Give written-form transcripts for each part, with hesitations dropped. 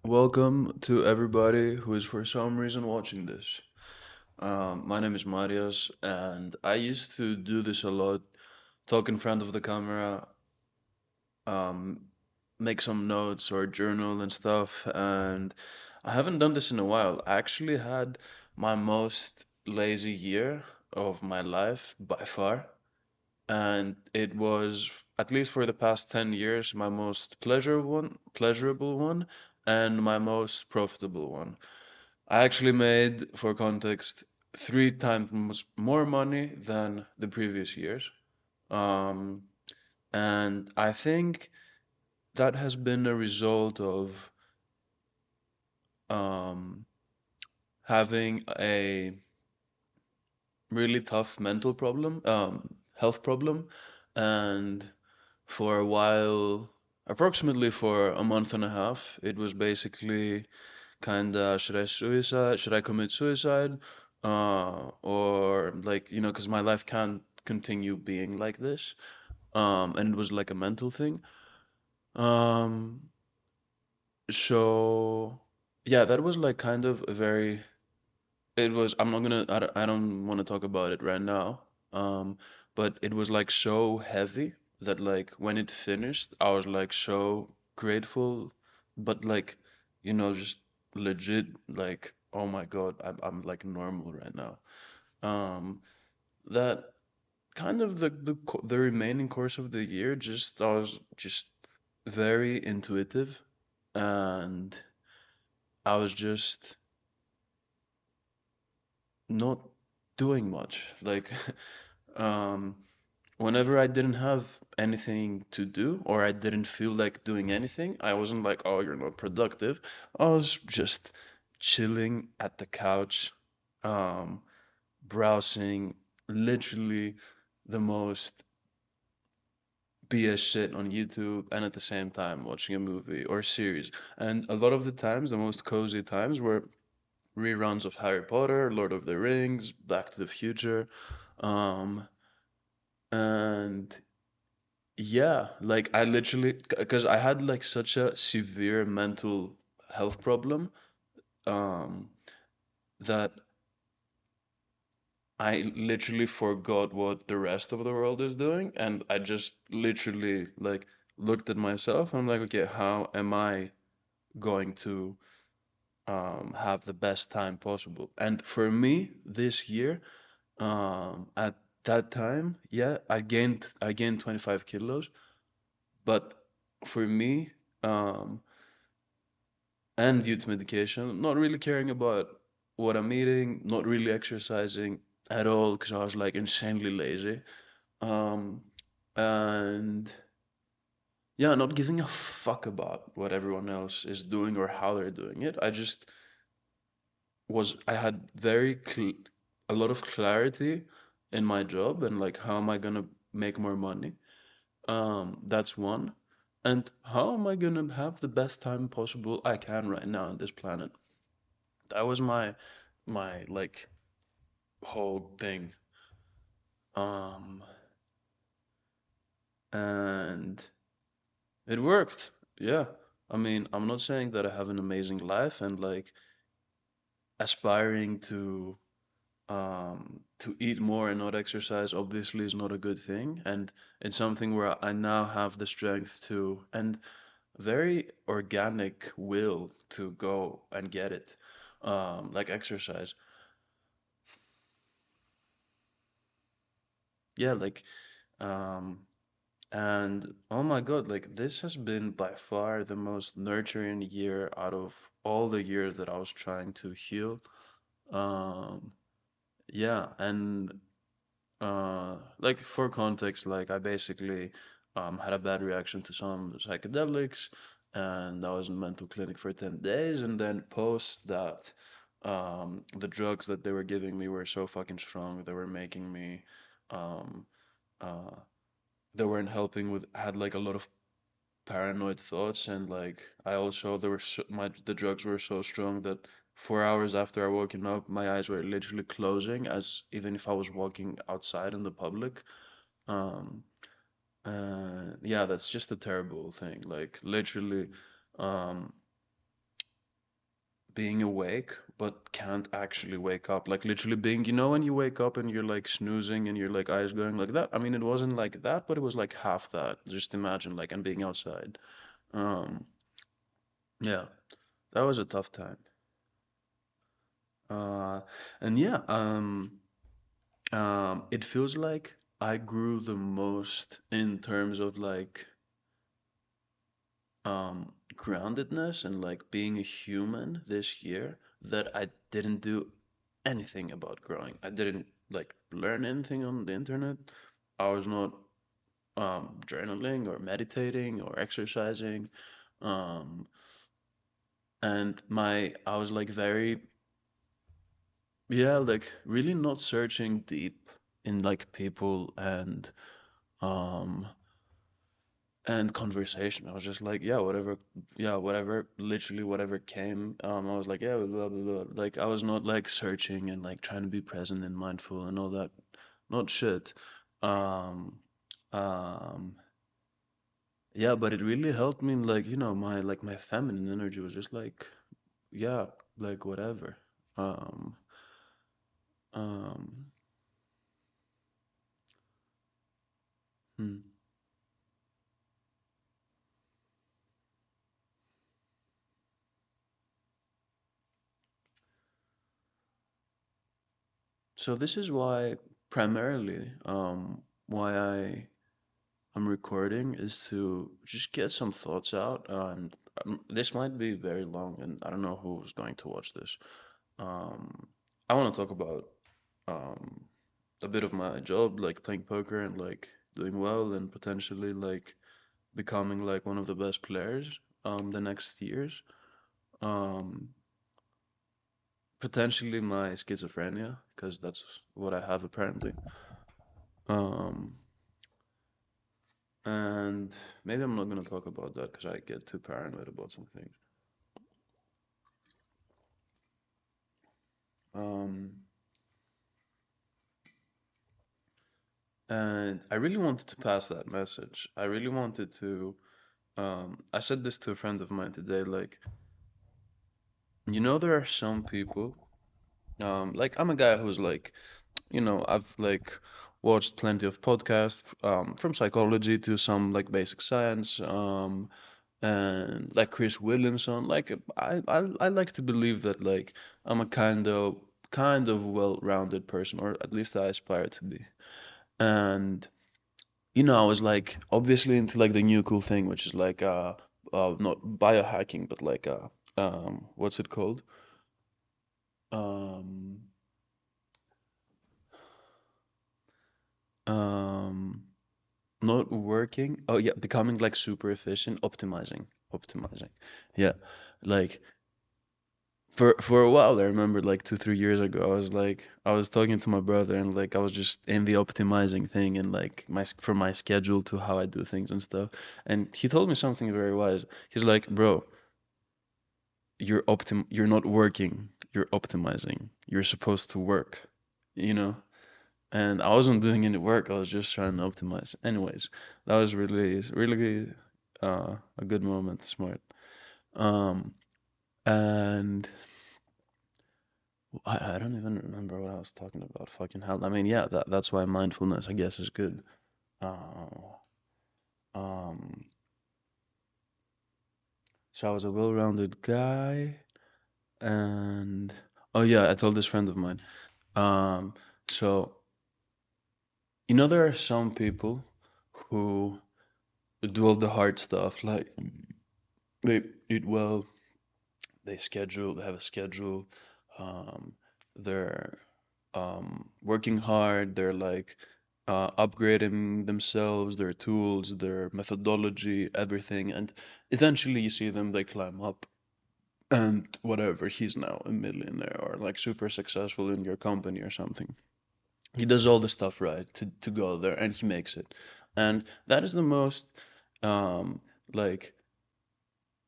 Welcome to everybody who is for some reason watching this. My name is Marius, and I used to do this a lot, talk in front of the camera, um, make some notes or journal and stuff, and I haven't done this in a while. I actually had my most lazy year of my life by far, and it was, at least for the past 10 years, my most pleasurable one, and my most profitable one. I actually made, for context, three times more money than the previous years. Um, and I think that has been a result of um, having a really tough mental problem, health problem, and for a while, approximately for a month and a half, it was basically kinda, should I commit suicide? Or like, because my life can't continue being like this. And it was like a mental thing. Um, so yeah, that was like kind of a very, it was, I'm not gonna, I don't want to talk about it right now. But it was like so heavy that like when it finished, I was like so grateful, but like, just legit like, oh my God, I'm like normal right now. Um, that kind of the remaining course of the year, just I was just very intuitive, and I was just not doing much. Like, um, whenever I didn't have anything to do or I didn't feel like doing anything, I wasn't like, oh, you're not productive. I was just chilling at the couch, um, browsing literally the most BS shit on YouTube, and at the same time watching a movie or series. And a lot of the times, the most cozy times were reruns of Harry Potter, Lord of the Rings, Back to the Future. Um, and yeah, like I literally, because I had like such a severe mental health problem, um, that I literally forgot what the rest of the world is doing, and I just literally like looked at myself and I'm like, okay, how am I going to have the best time possible? And for me, this year, at that time, yeah, I gained 25 kilos, but for me, um, and due to medication, not really caring about what I'm eating, not really exercising at all because I was like insanely lazy. Um, and yeah, not giving a fuck about what everyone else is doing or how they're doing it. I had a lot of clarity in my job and like how am I gonna make more money? That's one. And how am I gonna have the best time possible I can right now on this planet? That was my like whole thing. Um, and it worked. Yeah. I mean, I'm not saying that I have an amazing life and like aspiring to eat more and not exercise obviously is not a good thing, and it's something where I now have the strength to and very organic will to go and get it. Like exercise. Yeah, like um and oh my God, like this has been by far the most nurturing year out of all the years that I was trying to heal. Um, yeah, and like for context, like I basically had a bad reaction to some psychedelics, and I was in mental clinic for 10 days, and then post that, the drugs that they were giving me were so fucking strong, they were making me um uh they weren't helping with had like a lot of paranoid thoughts, and like I also there were the drugs were so strong that 4 hours after I woken up my eyes were literally closing as even if I was walking outside in the public. um yeah, that's just a terrible thing, like literally. um being awake but can't actually wake up. Like literally being, you know, when you wake up and you're like snoozing and your like eyes going like that. I mean, it wasn't like that, but it was like half that. Just imagine like and being outside. Um, yeah, that was a tough time. Uh, and yeah, it feels like I grew the most in terms of like groundedness and like being a human this year that I didn't do anything about growing. I didn't like learn anything on the internet. I was not journaling or meditating or exercising. Um, and I was like very, yeah, like really not searching deep in like people um, and conversation. I was just like, yeah, whatever, literally whatever came. I was like, yeah, blah, blah, blah. Like, I was not like searching and like trying to be present and mindful and all that, not shit. Um, um, yeah, but it really helped me, like, you know, my feminine energy was just like, yeah, like whatever. Um, um, hmm. So this is why, primarily, why I'm recording is to just get some thoughts out. And this might be very long, and I don't know who's going to watch this. Um, I want to talk about um, a bit of my job, like playing poker and like doing well, and potentially like becoming like one of the best players the next years. Um, Potentially my schizophrenia, because that's what I have apparently. Um, and maybe I'm not gonna talk about that because I get too paranoid about some things. Um, and I really wanted to pass that message. I really wanted to. I said this to a friend of mine today. Like, you know, there are some people. Like I'm a guy who's like, you know, I've like watched plenty of podcasts, from psychology to some like basic science, and like Chris Williamson. Like, I like to believe that like I'm a kind of well-rounded person, or at least I aspire to be. And you know, I was like obviously into like the new cool thing, which is like not biohacking, but like what's it called? Um um Not working. Oh yeah, becoming like super efficient, optimizing. Yeah. Like for a while, I remember like 2, 3 years ago, I was talking to my brother and like I was just in the optimizing thing and like from my schedule to how I do things and stuff. And he told me something very wise. He's like, bro, you're not working, you're optimizing. You're supposed to work, you know? And I wasn't doing any work, I was just trying to optimize. Anyways, that was really a good moment, smart. Um and I don't even remember what I was talking about. Fucking hell. I mean, yeah, that's why mindfulness, I guess, is good. Uh, um, so I was a well-rounded guy, and oh yeah, I told this friend of mine. Um, so you know, there are some people who do all the hard stuff, like they eat well, they have a schedule, um, they're working hard, they're like upgrading themselves, their tools, their methodology, everything, and eventually you see them, they climb up, and whatever, he's now a millionaire or like super successful in your company or something. He does all the stuff right to go there, and he makes it. And that is the most um, like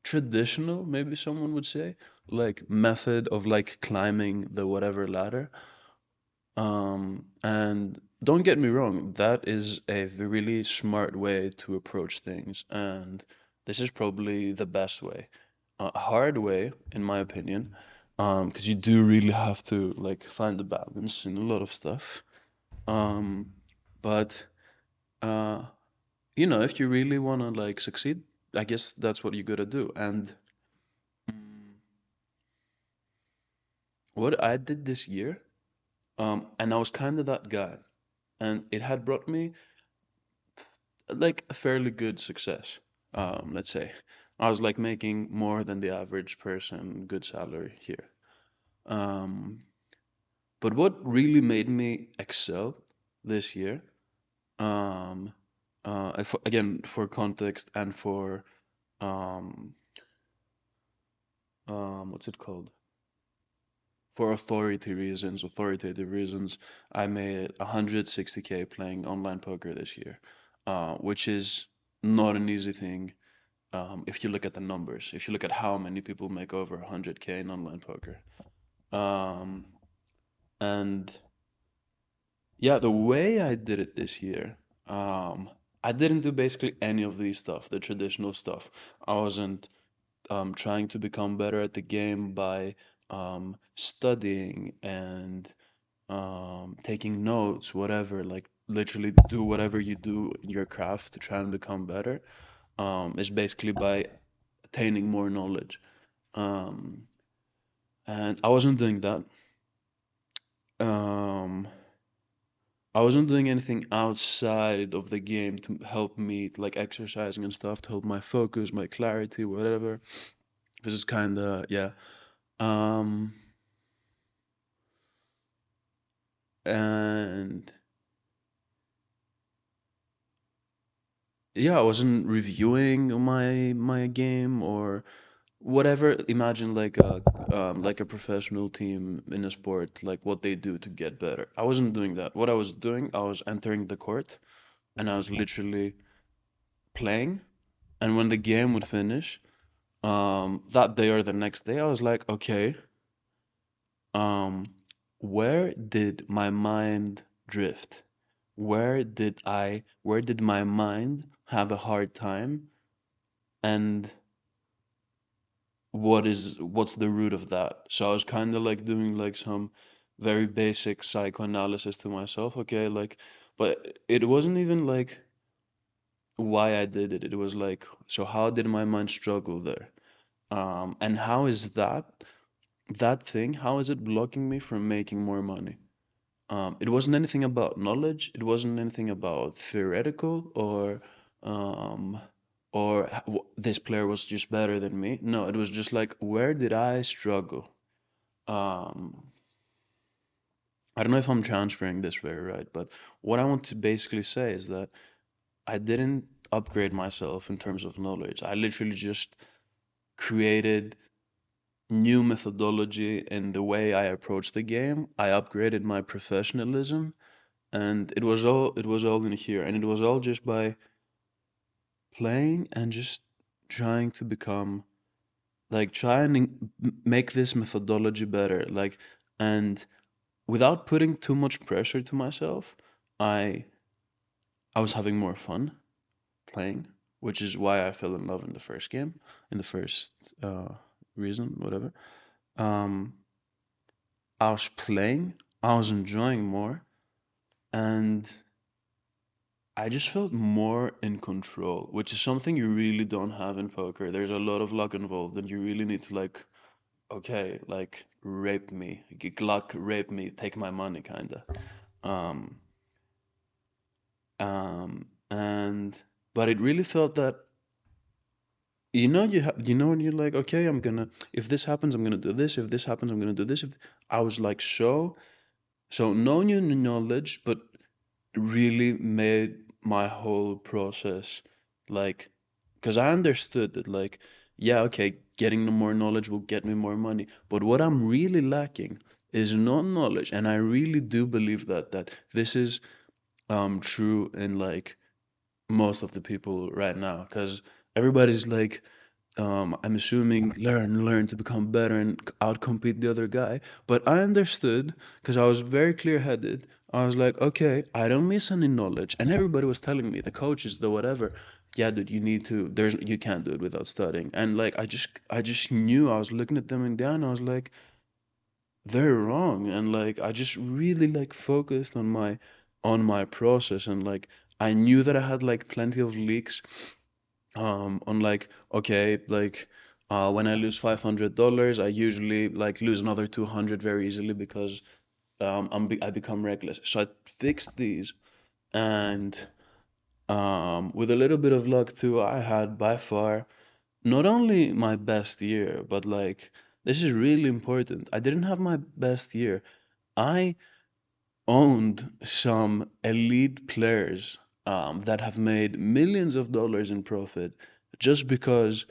traditional, maybe someone would say, like method of like climbing the whatever ladder. And don't get me wrong, that is a really smart way to approach things, and this is probably the best way. a hard way, in my opinion, because you do really have to like find the balance in a lot of stuff. Um, but uh, if you really want to like succeed, I guess that's what you gotta do. And mm, what I did this year, and I was kind of that guy, and it had brought me like a fairly good success. Let's say I was like making more than the average person, good salary here. Um, but what really made me excel this year, um, again for context and for um, what's it called? For authoritative reasons, I made 160K playing online poker this year, which is not an easy thing. If you look at the numbers, if you look at how many people make over 100K in online poker. Um, and yeah, the way I did it this year, um, I didn't do basically any of these stuff, the traditional stuff. I wasn't trying to become better at the game by studying and taking notes, whatever, like literally do whatever you do in your craft to try and become better. Is basically by attaining more knowledge. Um, and I wasn't doing that. Um, I wasn't doing anything outside of the game to help me, like exercising and stuff, to help my focus, my clarity, whatever. This is kind of, yeah. Um, and yeah, I wasn't reviewing my game or whatever. Imagine like a professional team in a sport, like what they do to get better. I wasn't doing that. What I was doing, I was entering the court and I was literally playing. And when the game would finish, that day or the next day, I was like, okay, um, where did my mind drift? Where did my mind have a hard time? And what's the root of that? So I was kind of like doing like some very basic psychoanalysis to myself, okay, like, but it wasn't even like why I did it. It was like, so how did my mind struggle there? And how is that thing, how is it blocking me from making more money? It wasn't anything about knowledge. It wasn't anything about theoretical um, or this player was just better than me. No, it was just like, where did I struggle? Um, I don't know if I'm transferring this very right, but what I want to basically say is that I didn't upgrade myself in terms of knowledge. I literally just created new methodology in the way I approach the game. I upgraded my professionalism, and it was all in here, and it was all just by playing and just trying to become like try and make this methodology better, like, and without putting too much pressure to myself, I I was having more fun playing, which is why I fell in love in the first game, in the first uh reason, whatever. Um, I was playing, I was enjoying more, and I just felt more in control, which is something you really don't have in poker. There's a lot of luck involved, and you really need to like, okay, like rape me, luck, rape me, take my money, kinda. Um, and but it really felt that when you're like, okay, if this happens, I'm gonna do this. If this happens, I'm gonna do this. If I was like so knowing your knowledge, but really made my whole process like, because I understood that like, yeah, okay, getting the more knowledge will get me more money, but what I'm really lacking is not knowledge, and I really do believe that this is true in like most of the people right now, because everybody's like, I'm assuming learn to become better and outcompete the other guy. But I understood because I was very clear-headed. I was like, okay, I don't miss any knowledge, and everybody was telling me, the coaches, the whatever, yeah, dude, you need to. You can't do it without studying. And like, I just knew. I was looking at them and down. I was like, they're wrong. And like, I just really like focused on my process. And like, I knew that I had like plenty of leaks. On like, okay, like, when I lose $500, I usually like lose another 200 very easily because I become reckless. So I fixed these, and with a little bit of luck too, I had by far not only my best year, but like, this is really important. I didn't have my best year. I owned some elite players that have made millions of dollars in profit just because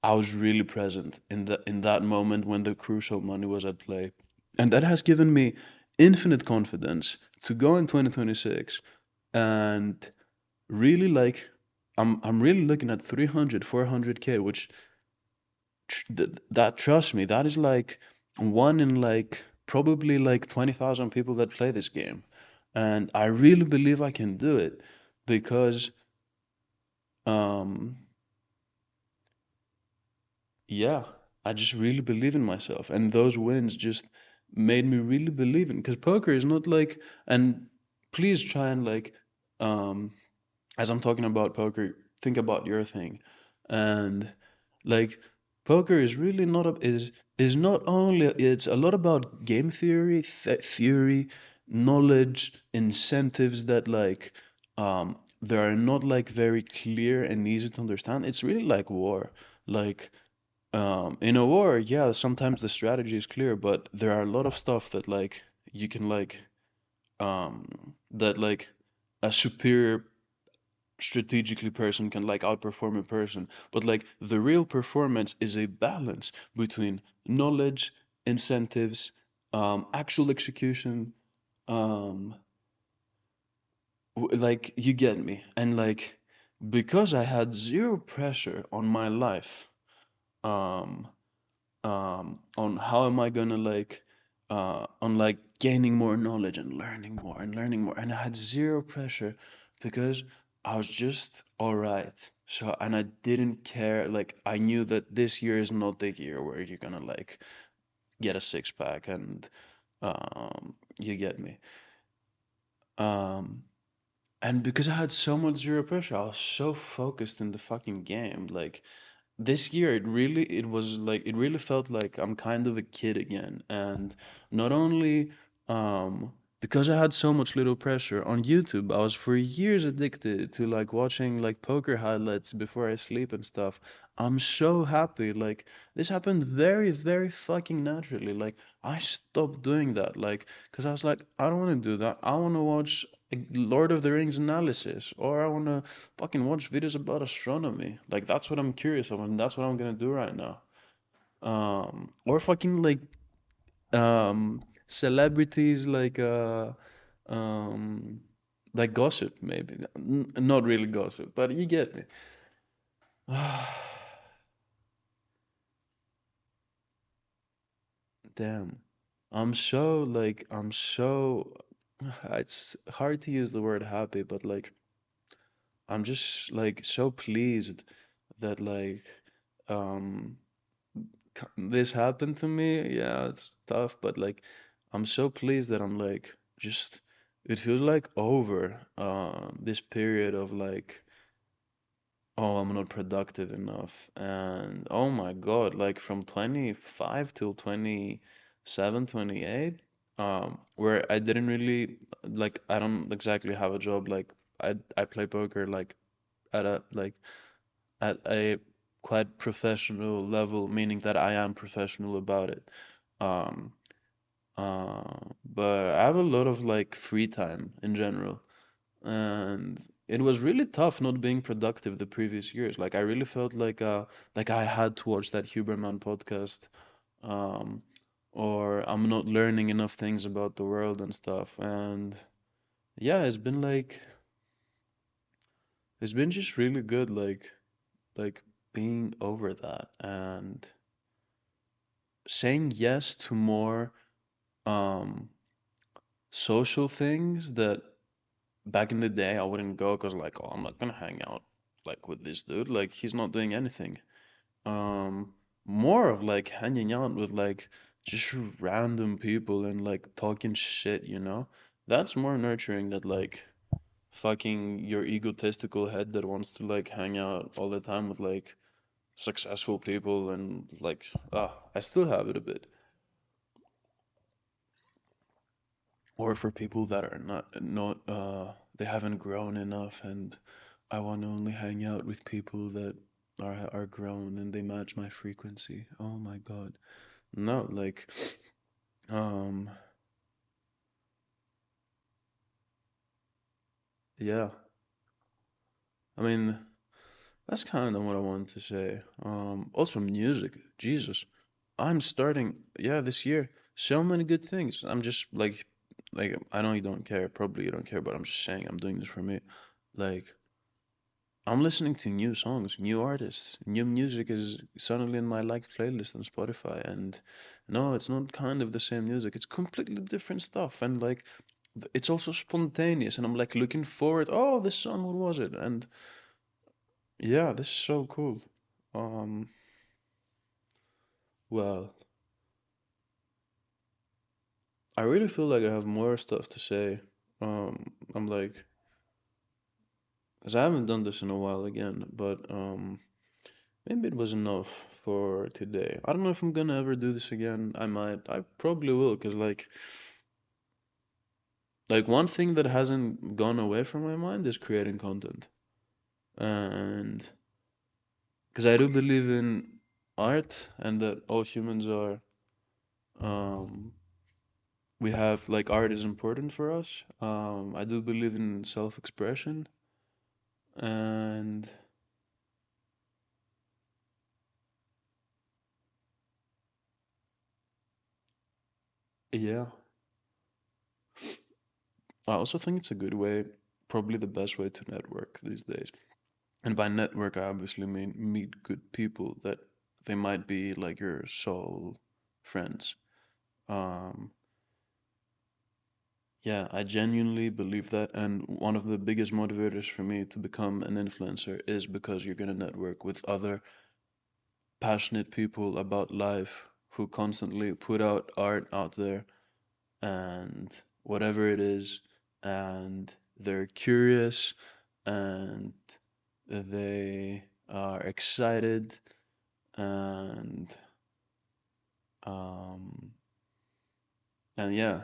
I was really present in that moment when the crucial money was at play. And that has given me infinite confidence to go in 2026 and really like, I'm really looking at 300, 400K, which that, trust me, that is like one in like probably like 20,000 people that play this game. And I really believe I can do it because um yeah, I just really believe in myself, and those wins just made me really believe in, because poker is not like, and please try and like, um as I'm talking about poker, think about your thing. And like, poker is really not a, is not only, it's a lot about game theory, theory, knowledge, incentives that like, they are not like very clear and easy to understand. It's really like war. Like, in a war, yeah, sometimes the strategy is clear, but there are a lot of stuff that like you can like, that like a superior strategically person can like outperform a person. But like, the real performance is a balance between knowledge, incentives, actual execution, um, like, you get me. And like, because I had zero pressure on my life, um, on how am I gonna like, on like gaining more knowledge and learning more and learning more. And I had zero pressure because I was just all right. So, and I didn't care. Like, I knew that this year is not the year where you're gonna like get a six pack and, you get me. Um, and because I had so much zero pressure, I was so focused in the fucking game. Like, this year it really felt like I'm kind of a kid again. And not only, because I had so much little pressure on YouTube, I was for years addicted to like watching like poker highlights before I sleep and stuff. I'm so happy, like, this happened very, very fucking naturally. Like, I stopped doing that, like, because I was like, I don't want to do that. I want to watch a Lord of the Rings analysis, or I want to fucking watch videos about astronomy. Like, that's what I'm curious of, and that's what I'm gonna do right now. Or fucking celebrities um like gossip maybe. Not really gossip, but you get me. Damn. I'm so it's hard to use the word happy, but like, I'm just like so pleased that like, um this happened to me. Yeah, it's tough, but like, I'm so pleased that I'm like, just, it feels like over this period of like, oh, I'm not productive enough. And oh my God, like from 25 till 27, 28, where I didn't really like, I don't exactly have a job. Like, I play poker like at a like at a quite professional level, meaning that I am professional about it. Um, but I have a lot of like free time in general, and it was really tough not being productive the previous years. Like, I really felt like I had to watch that Huberman podcast, um, or I'm not learning enough things about the world and stuff. And yeah, it's been just really good, like being over that and saying yes to more um social things that back in the day I wouldn't go because like, oh, I'm not gonna hang out like with this dude, like he's not doing anything. Um, More of like hanging out with like just random people and like talking shit, you know? That's more nurturing than like fucking your egotistical head that wants to like hang out all the time with like successful people and like I still have it a bit. Or for people that are not they haven't grown enough and I want to only hang out with people that are grown and they match my frequency. Oh my God. No, like um yeah. I mean, that's kind of what I wanted to say. Also music. Jesus. I'm starting, yeah, this year. So many good things. I'm just like I know you don't care. Probably you don't care, but I'm just saying I'm doing this for me. Like I'm listening to new songs, new artists, new music is suddenly in my liked playlist on Spotify. And no, it's not kind of the same music. It's completely different stuff. And like it's also spontaneous. And I'm like looking forward. Oh, this song, what was it? And yeah, this is so cool. Um, well, I really feel like I have more stuff to say. I'm like, because I haven't done this in a while again, but maybe it was enough for today. I don't know if I'm gonna ever do this again. I might. I probably will, because like one thing that hasn't gone away from my mind is creating content, and because I do believe in art and that all humans are um we have like art is important for us. I do believe in self-expression and yeah, I also think it's a good way, probably the best way to network these days. And by network, I obviously mean meet good people that they might be like your soul friends. Um, yeah, I genuinely believe that. And one of the biggest motivators for me to become an influencer is because you're gonna network with other passionate people about life who constantly put out art out there and whatever it is, and they're curious and they are excited and um and yeah,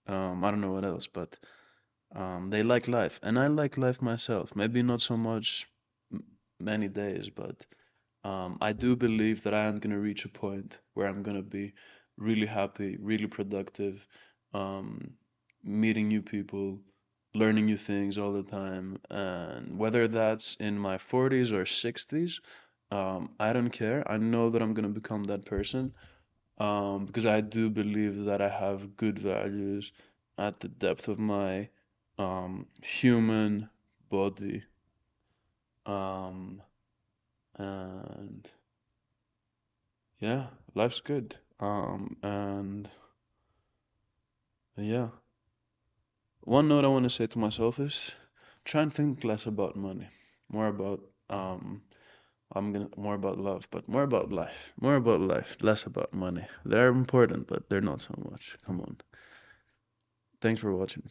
I don't know what else, but they like life and I like life myself. Maybe not so much many days, but I do believe that I am going to reach a point where I'm going to be really happy, really productive, um, meeting new people, learning new things all the time. And whether that's in my 40s or 60s, I don't care. I know that I'm going to become that person because I do believe that I have good values at the depth of my human body. Um, and yeah, life's good. And yeah, one note I want to say to myself is try and think less about money, more about I'm gonna more about love, but more about life, less about money. They're important, but they're not so much. Come on. Thanks for watching.